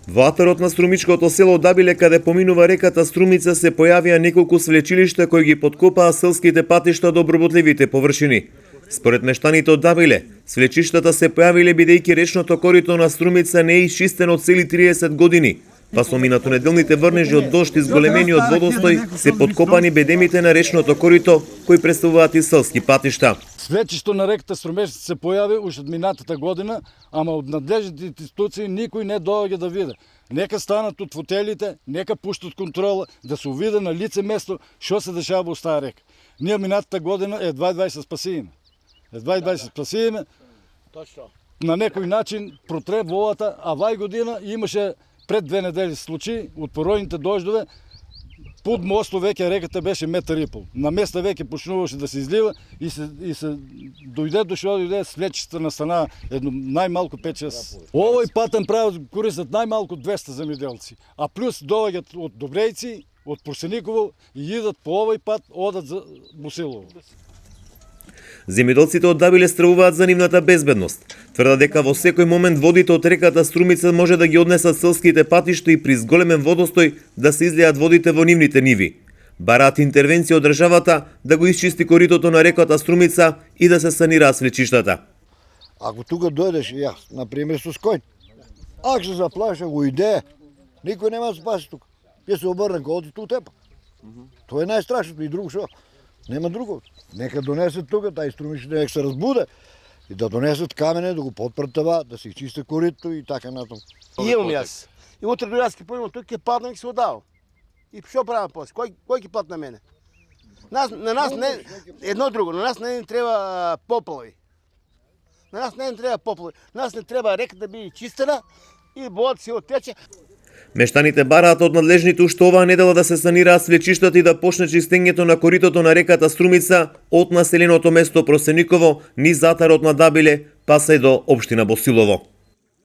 Во атарот на струмичкото село Дабиле, каде поминува реката Струмица, се појавија неколку свлечилишта кои ги подкопаа селските патишта до обработливите површини. Според мештаните од Дабиле, свлечиштата се појавиле бидејќи речното корито на Струмица не е исчистено цели 30 години, па со минатонеделните врнежи од дожд и зголемениот водостој се подкопани бедемите на речното корито, кои представуваат и селски патишта. Свлечишто на реката Струмица се појави уште од минатата година, ама од надлежните институции никој не доаѓа да види. Нека станат од фотелите, нека пуштат контрола, да се увиде на лице место што се дешава во таа река. Ние минатата година едва 20 спасиме. Едва 20 спасиме. На некој начин протре водата, а вај година имаше пред 2 недели случаи од поројните дождове. Под мостот веќе реката беше метар и пол. На места веќе почнуваше да се излива и се дојде до што дојде свлечиста настана едно најмалку 5-6. Овој патен правец користат најмалку 200 земјоделци, а плюс доаѓаат од Добрејци, од Порсениково и идат по овој пат, одат за Босилово. Земјоделците од Дабиле стравуваат за нивната безбедност. Тврдат дека во секој момент водите од реката Струмица може да ги однесат селските патишта и при зголемен водостој да се излеат водите во нивните ниви. Бараат интервенција од државата да го исчисти коритото на реката Струмица и да се санираат свлечиштата. Ако тука дојдеш јас, например со ској, ако се заплаша го иде, никој нема да спаси тука. Ќе се обрне кога оди ту тепа. Тоа е најстрашното и друго што. Нема друго. Нека донесат тука, тај Струмица нека се разбуде и да донесат камене, да го потпртава, да се чисти корито и така натаму. Имам јас. И утре до јас ќе појмам тука, ќе паднам и ќе се одавам. И што правам после? Кој ќе плати на мене? На нас не едно друго, на нас не треба поплави. На нас не треба поплави. На нас не треба река да биде чистена и водата се оттече. Мештаните бараат од надлежните уште оваа недела да се санираат свлечиштата и да почне чистењето на коритото на реката Струмица од населеното место Просениково низ атарот на Дабиле, па се до општина Босилово.